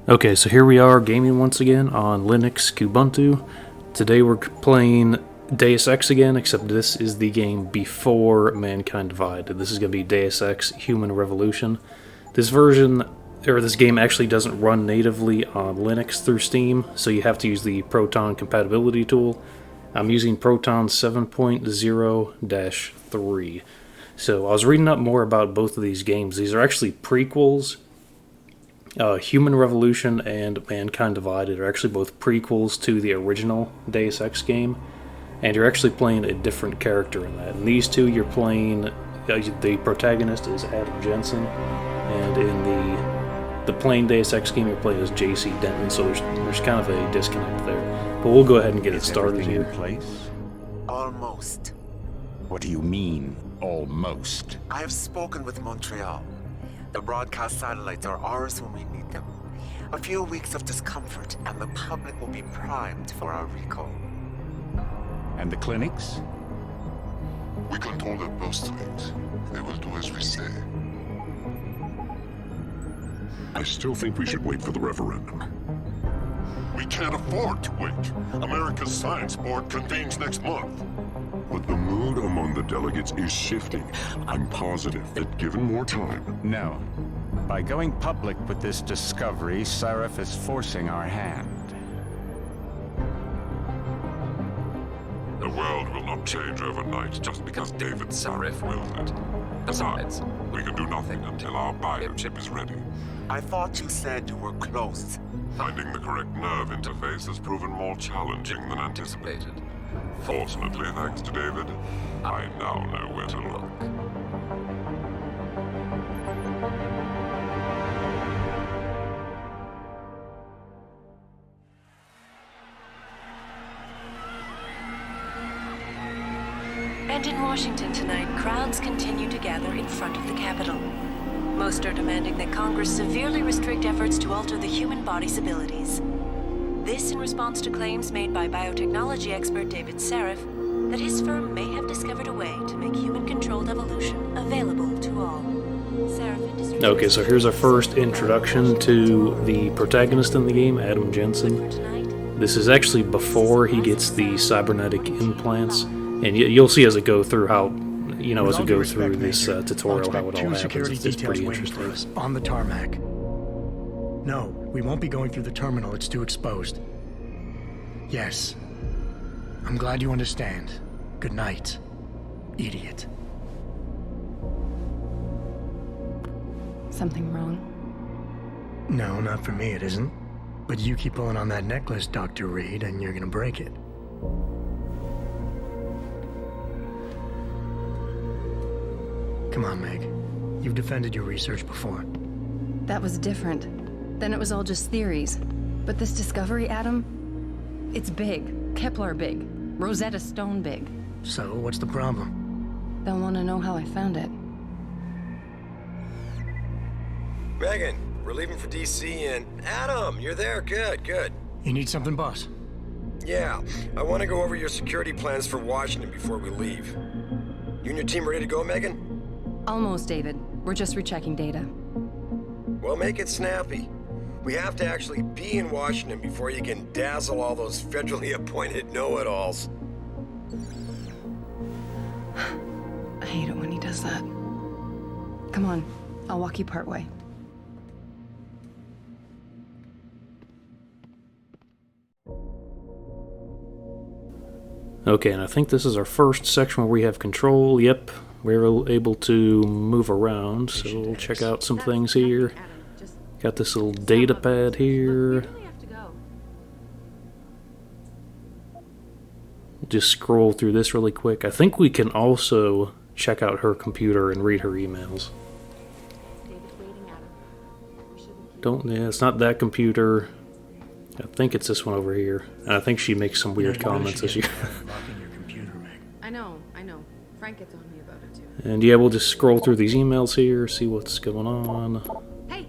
Okay, so here we are gaming once again on Linux Kubuntu. Today we're playing Deus Ex again, except this is the game before Mankind Divided. This is going to be Deus Ex Human Revolution. This version, or this game actually doesn't run natively on Linux through Steam, so you have to use the Proton compatibility tool. I'm using Proton 7.0-3. So I was reading up more about both of these games. These are actually prequels. Human Revolution and Mankind Divided are actually both prequels to the original Deus Ex game, and you're actually playing a different character in that. In these two, you're playing, the protagonist is Adam Jensen, and in the plain Deus Ex game, you're playing as J.C. Denton, so there's kind of a disconnect there. But we'll go ahead and get it started here. In place? Almost. What do you mean, almost? I have spoken with Montreal. The broadcast satellites are ours when we need them. A few weeks of discomfort, and the public will be primed for our recall. And the clinics? We control their birth rate. They will do as we say. I still think we should wait for the referendum. We can't afford to wait. America's Science Board convenes next month. But the mood among the delegates is shifting. I'm positive that given more time... No. By going public with this discovery, Sarif is forcing our hand. The world will not change overnight just because David Sarif wills it. Besides, we can do nothing until our biochip is ready. I thought you said you were close. Finding the correct nerve interface has proven more challenging than anticipated. Fortunately, thanks to David, I now know where to look. And in Washington tonight, crowds continue to gather in front of the Capitol. Most are demanding that Congress severely restrict efforts to alter the human body's abilities. This in response to claims made by biotechnology expert David Sarif that his firm may have discovered a way to make human-controlled evolution available to all. Okay, so here's our first introduction to the protagonist in the game, Adam Jensen. This is actually before he gets the cybernetic implants, and you'll see as it go through how, as we go through this tutorial, how it all happens. It's pretty interesting. On the tarmac. No, we won't be going through the terminal. It's too exposed. Yes. I'm glad you understand. Good night, idiot. Something wrong? No, not for me it isn't. But you keep pulling on that necklace, Dr. Reed, and you're gonna break it. Come on, Meg. You've defended your research before. That was different. Then it was all just theories. But this discovery, Adam, it's big. Kepler big. Rosetta Stone big. So, what's the problem? They'll want to know how I found it. Megan, we're leaving for DC and... Adam, you're there. Good, good. You need something, boss? Yeah, I want to go over your security plans for Washington before we leave. You and your team ready to go, Megan? Almost, David. We're just rechecking data. Well, make it snappy. We have to actually be in Washington before you can dazzle all those federally appointed know-it-alls. I hate it when he does that. Come on, I'll walk you partway. Okay, and I think this is our first section where we have control. Yep, we're able to move around, so we'll check out some things here. Got this little data pad here. Just scroll through this really quick. I think we can also check out her computer and read her emails. It's not that computer. I think it's this one over here. And I think she makes some weird comments as you... I know. Frank gets on me about it too. And yeah, we'll just scroll through these emails here, see what's going on. Hey,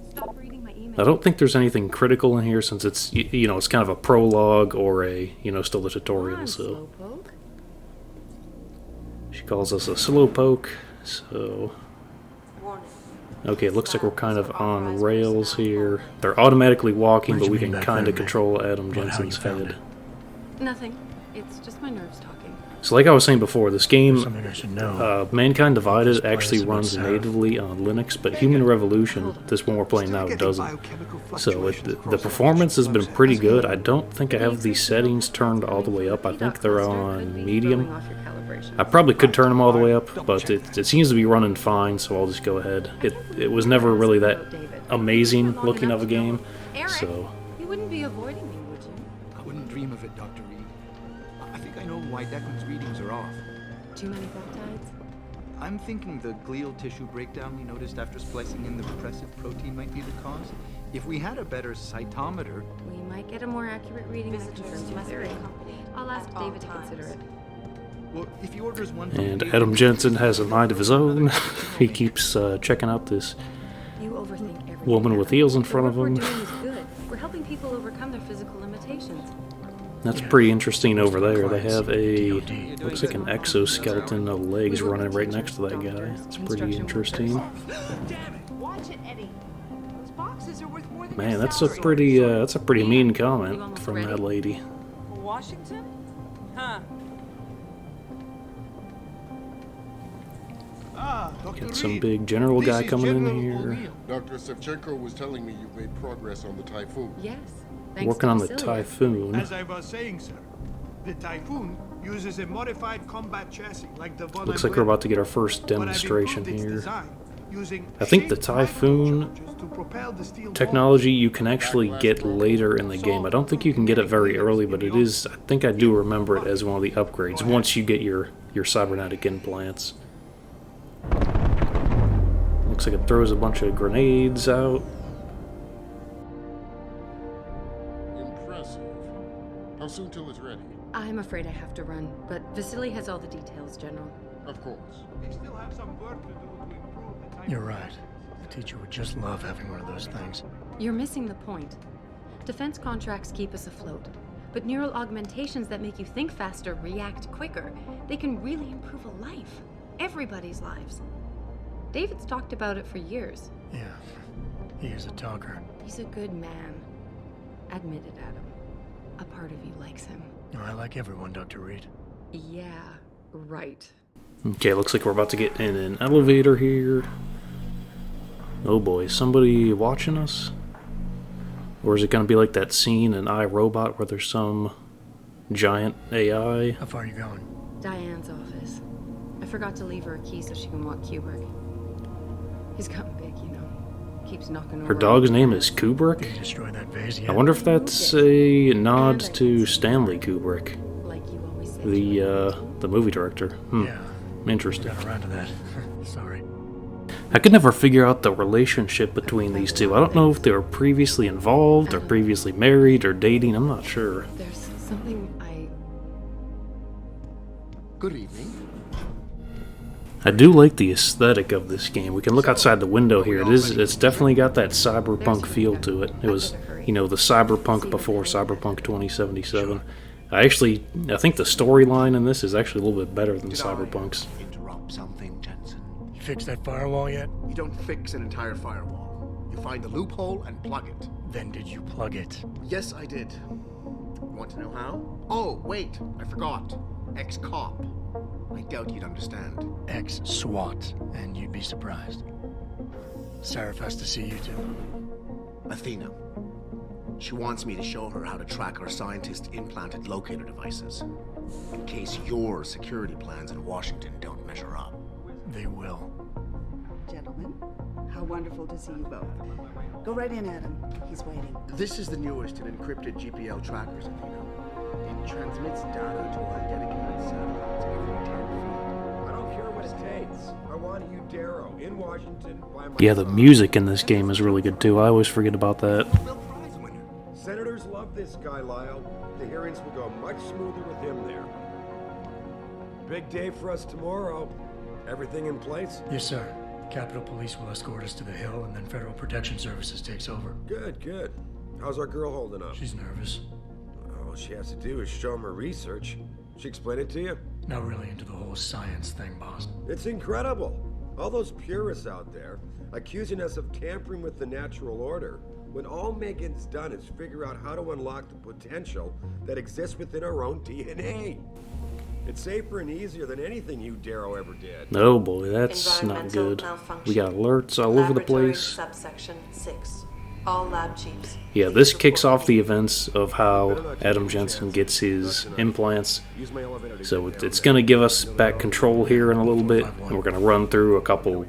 stop reading my emails. I don't think there's anything critical in here since it's, it's kind of a prologue or a, still a tutorial, so. Slowpoke. She calls us a slowpoke, so. Warning. Okay, it looks like we're kind of on rails here. They're automatically walking, but we can kind of control Adam Jensen's head. Nothing. It's just my nerves talking. So like I was saying before, this game, Something I should know. Mankind Divided actually runs natively on Linux, but Human Revolution, this one we're playing now, doesn't. So the performance has been pretty good. I don't think I have these settings turned all the way up. I think they're on medium. I probably could turn them all the way up, but it seems to be running fine, so I'll just go ahead. It was never really that amazing looking of a game, so... You wouldn't be avoiding me, would you? I wouldn't dream of it, Dr. Reed. I think I know why Declan's readings are off. Too many peptides? I'm thinking the glial tissue breakdown we noticed after splicing in the repressive protein might be the cause. If we had a better cytometer... We might get a more accurate reading that confirms your theory. I'll ask David to consider it. Well, if he orders one And Adam Jensen has a mind of his own. He keeps checking out this woman with heels in front of him. What we're doing is good. We're helping people overcome their physical limitations. That's pretty interesting over there. They have a, looks like an exoskeleton of legs running right next to that guy. It's pretty interesting. Man, that's a pretty mean comment from that lady. Washington? Huh. Got some big general guy coming in here. Dr. Sevchenko was telling me you've made progress on the Typhoon. Yes. Working on the Typhoon. As I was saying, sir, the Typhoon uses a modified combat chassis like the one Looks like we're about to get our first demonstration here. I think the Typhoon technology you can actually get later in the game. I don't think you can get it very early, but it is, I think I do remember it as one of the upgrades once you get your cybernetic implants. Looks like it throws a bunch of grenades out. Impressive. How soon till it's ready? I'm afraid I have to run, but Vasily has all the details, General. Of course. They still have some work to do to improve the Typhoon. You're right. The teacher would just love having one of those things. You're missing the point. Defense contracts keep us afloat, but neural augmentations that make you think faster, react quicker, they can really improve a life. Everybody's lives. David's talked about it for years. Yeah, he is a talker. He's a good man. Admit it, Adam. A part of you likes him. I like everyone, Dr. Reed. Yeah, right. Okay, looks like we're about to get in an elevator here. Oh boy, is somebody watching us? Or is it going to be like that scene in iRobot where there's some giant AI? How far are you going? Diane's office. I forgot to leave her a key so she can walk Kubrick. He's gotten big, you know. Keeps knocking over. Her dog's name is Kubrick? Did you destroy that vase yet? I wonder if that's a nod to Stanley Kubrick, Like you always say. the movie director. Yeah. Interesting. Got around to that. Sorry. I could never figure out the relationship between these two. I don't know if they were previously involved or previously married or dating. I'm not sure. There's something Good evening. I do like the aesthetic of this game. We can look outside the window here. It's definitely got that cyberpunk feel to it. It was, you know, the cyberpunk before Cyberpunk 2077. I think the storyline in this is actually a little bit better than Cyberpunk's. Interrupt something, Jensen. You fixed that firewall yet? You don't fix an entire firewall. You find the loophole and plug it. Then did you plug it? Yes, I did. Want to know how? Oh, wait, I forgot. Ex-cop. I doubt you'd understand. Ex-SWAT, and you'd be surprised. Sarah has to see you too. Athena. She wants me to show her how to track our scientist-implanted locator devices. In case your security plans in Washington don't measure up. They will. Gentlemen, how wonderful to see you both. Go right in, Adam. He's waiting. This is the newest in encrypted GPL trackers, Athena. It transmits data to our dedicated satellites every 10 feet. I don't care what it takes. I want you, Darrow, in Washington. Yeah, the music in this game is really good too. I always forget about that. Senators love this guy, Lyle. The hearings will go much smoother with him there. Big day for us tomorrow. Everything in place? Yes, sir. Capitol Police will escort us to the Hill, and then Federal Protection Services takes over. Good, good. How's our girl holding up? She's nervous. All she has to do is show him her research. She explain it to you? Not really into the whole science thing, boss. It's incredible. All those purists out there accusing us of tampering with the natural order, when all Megan's done is figure out how to unlock the potential that exists within our own DNA. It's safer and easier than anything you Darrow ever did. Oh boy, that's not good. We got alerts all over the place. Subsection 6. All lab chiefs. Yeah, this kicks off the events of how Adam Jensen gets his implants. So it's going to give us back control here in a little bit, and we're going to run through a couple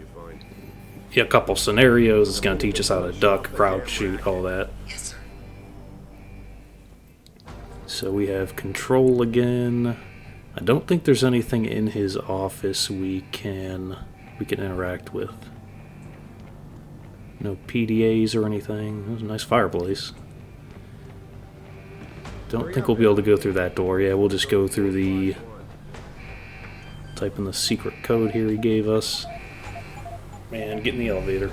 scenarios. It's going to teach us how to duck, crouch, shoot, all that. So we have control again. I don't think there's anything in his office we can interact with. No PDAs or anything. It was a nice fireplace. Don't think we'll be able to go through that door. Yeah, we'll just go through the... Type in the secret code here he gave us. Man, get in the elevator.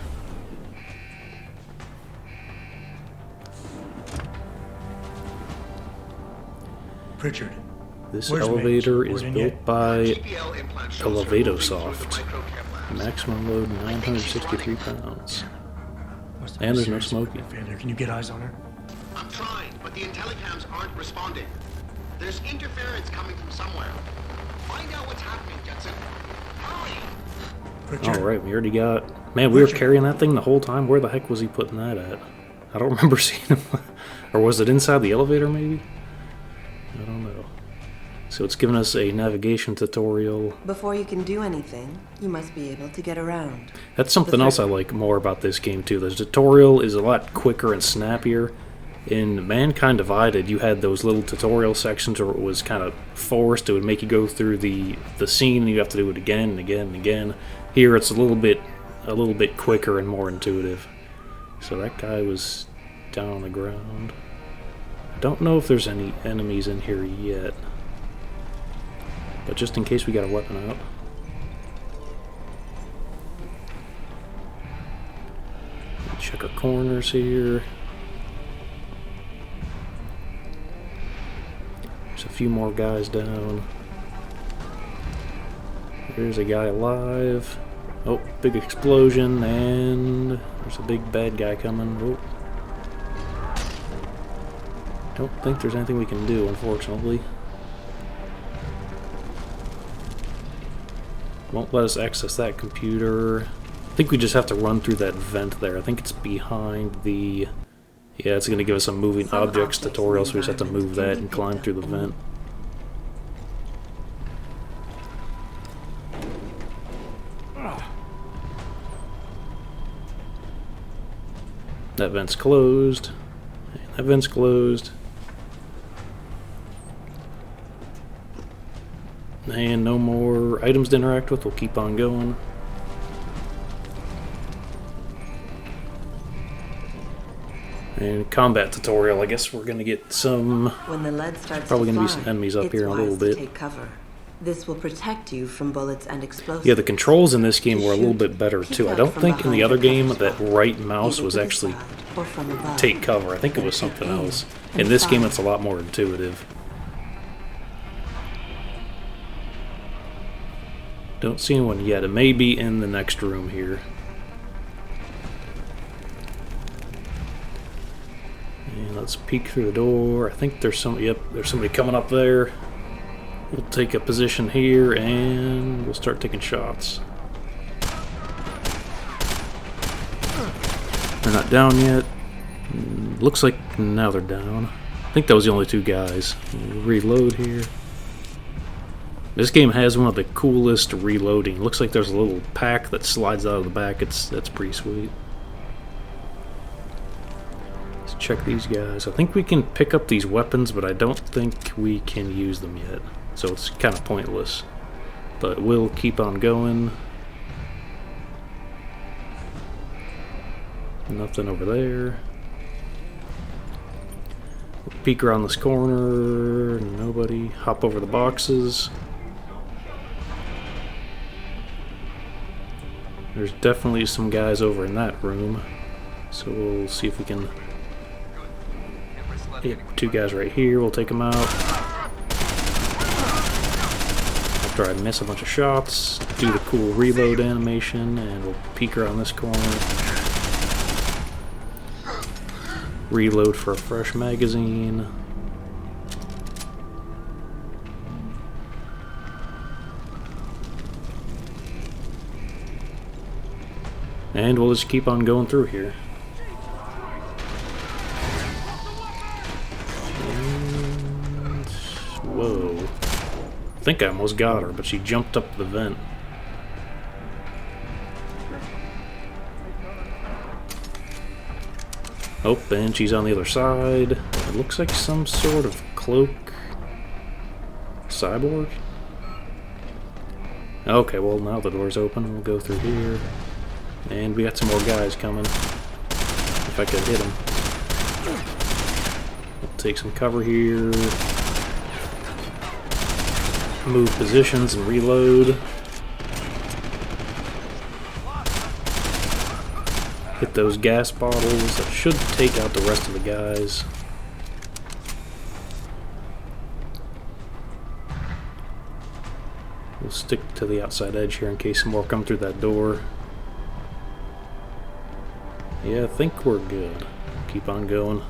Pritchard. This elevator is built by Elevadosoft. Maximum load 963 pounds. And there's no smoking. Can you get eyes on her? I'm trying, but the intellicams aren't responding. There's interference coming from somewhere. Find out what's happening, Jensen. Hurry! Alright, we already got... Man, we were carrying that thing the whole time. Where the heck was he putting that at? I don't remember seeing him. Or was it inside the elevator, maybe? I don't know. So it's giving us a navigation tutorial. Before you can do anything, you must be able to get around. That's something else I like more about this game too. The tutorial is a lot quicker and snappier. In Mankind Divided, you had those little tutorial sections where it was kind of forced. It would make you go through the scene and you have to do it again and again and again. Here it's a little bit quicker and more intuitive. So that guy was down on the ground. I don't know if there's any enemies in here yet. But just in case, we got a weapon out. Check our corners here. There's a few more guys down. There's a guy alive. Oh, big explosion, and there's a big bad guy coming. Oh. Don't think there's anything we can do, unfortunately. Won't let us access that computer. I think we just have to run through that vent there. I think it's behind the... Yeah, it's going to give us a moving objects tutorial, so we just have to move that and climb through the vent. That vent's closed. That vent's closed. And no more items to interact with. We'll keep on going. And combat tutorial. I guess we're going to get some... When the lead starts probably going to be fly, some enemies up here in a little bit. Take cover. This will protect you from bullets and explosives. Yeah, the controls in this game were a little bit better too. I don't think in the other game that right mouse was actually take cover. I think it was something else. In this game it's a lot more intuitive. Don't see anyone yet. It may be in the next room here. And let's peek through the door. I think there's some. Yep, there's somebody coming up there. We'll take a position here and we'll start taking shots. They're not down yet. Looks like now they're down. I think that was the only two guys. We'll reload here. This game has one of the coolest reloading. Looks like there's a little pack that slides out of the back. That's pretty sweet. Let's check these guys. I think we can pick up these weapons, but I don't think we can use them yet. So it's kind of pointless. But we'll keep on going. Nothing over there. We'll peek around this corner. Nobody. Hop over the boxes. There's definitely some guys over in that room. So we'll see if we can... Two guys right here. We'll take them out. after I miss a bunch of shots, do the cool reload animation, and we'll peek around this corner. Reload for a fresh magazine. And we'll just keep on going through here. And, whoa. I think I almost got her, but she jumped up the vent. Oh, and she's on the other side. It looks like some sort of cloak. Cyborg? Okay, well now the door's open. We'll go through here. And we got some more guys coming. If I could hit them. We'll take some cover here. Move positions and reload. Hit those gas bottles. That should take out the rest of the guys. We'll stick to the outside edge here in case some more come through that door. Yeah, I think we're good. Keep on going.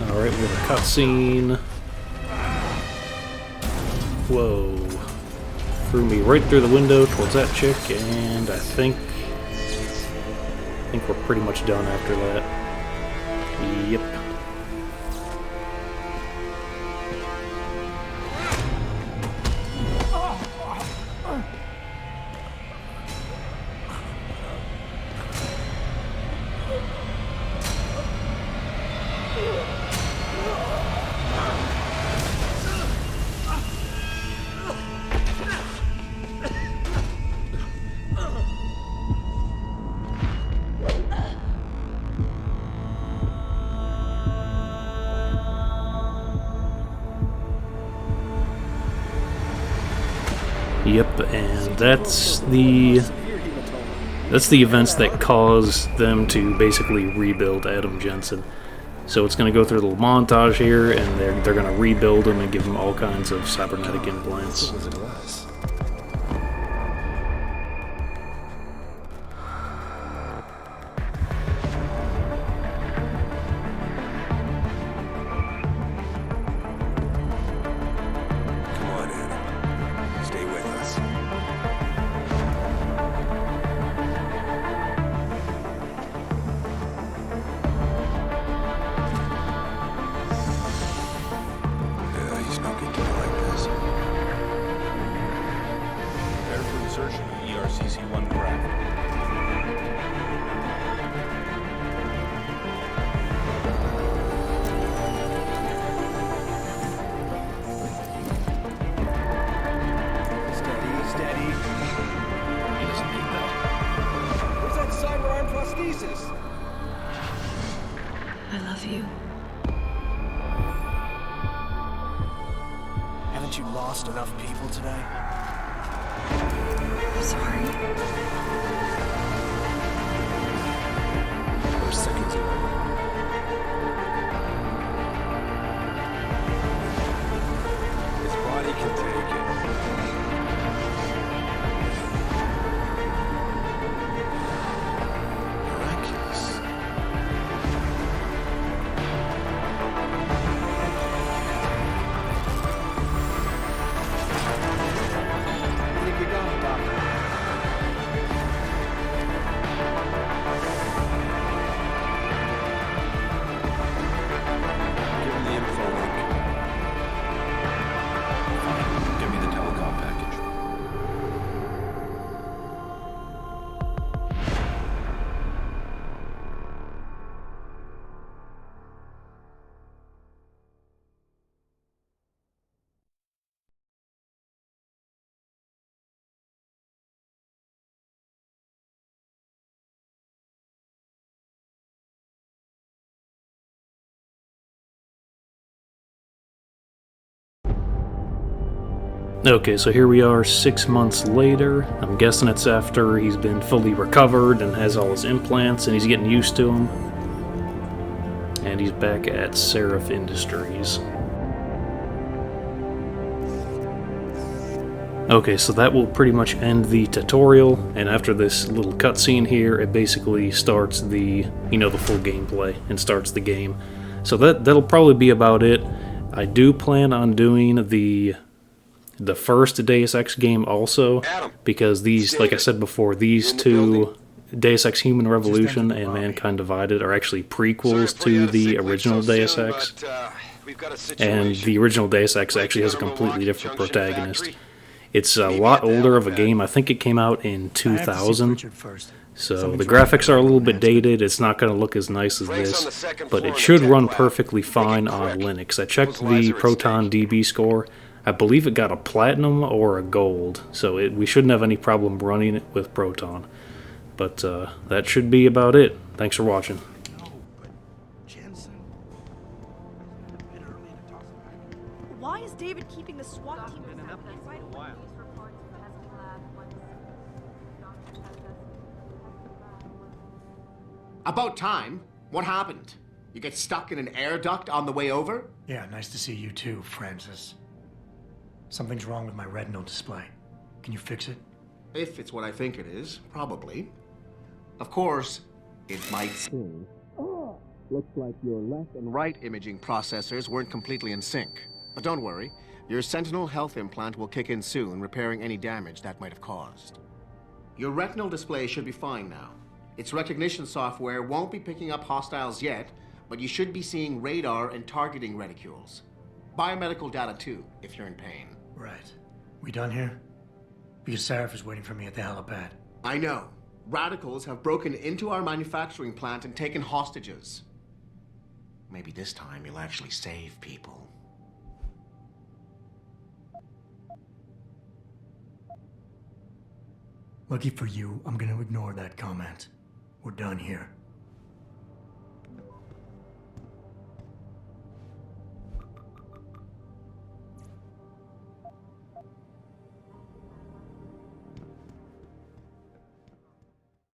Alright, we have a cutscene. Whoa. Threw me right through the window towards that chick, and I think we're pretty much done after that. Yep. Yep, and that's the events that cause them to basically rebuild Adam Jensen. So it's going to go through a little montage here, and they're going to rebuild him and give him all kinds of cybernetic implants. I love you. Haven't you lost enough people today? I'm sorry. We're seconds away. His body can take it. Miraculous. I think we got him, Doctor. Give him the info link. Give me the telecom package. Okay, so here we are 6 months later. I'm guessing it's after he's been fully recovered and has all his implants and he's getting used to them. and he's back at Seraph Industries. Okay, so that will pretty much end the tutorial, and after this little cutscene here, it basically starts the, the full gameplay and starts the game. So that'll probably be about it. I do plan on doing the first Deus Ex game also, because these, like I said before, these two, Deus Ex Human Revolution and Mankind Divided, are actually prequels to the original Deus Ex. And the original Deus Ex actually has a completely different protagonist. It's a lot older of a game. I think it came out in 2000. So the graphics are a little bit dated. It's not going to look as nice as this, but it should run perfectly fine on Linux. I checked the Proton DB score. I believe it got a platinum or a gold, so we shouldn't have any problem running it with Proton. But that should be about it. Thanks for watching. Why is David keeping the SWAT team? About time. What happened? You get stuck in an air duct on the way over? Yeah, nice to see you too, Francis. Something's wrong with my retinal display. Can you fix it? If it's what I think it is, probably. Of course, it might seem. Looks like your left and right imaging processors weren't completely in sync. But don't worry, your Sentinel health implant will kick in soon, repairing any damage that might have caused. Your retinal display should be fine now. Its recognition software won't be picking up hostiles yet, but you should be seeing radar and targeting reticules. Biomedical data too, if you're in pain. Right. We done here? Because Seraph is waiting for me at the helipad. I know. Radicals have broken into our manufacturing plant and taken hostages. Maybe this time you'll actually save people. Lucky for you, I'm gonna ignore that comment. We're done here.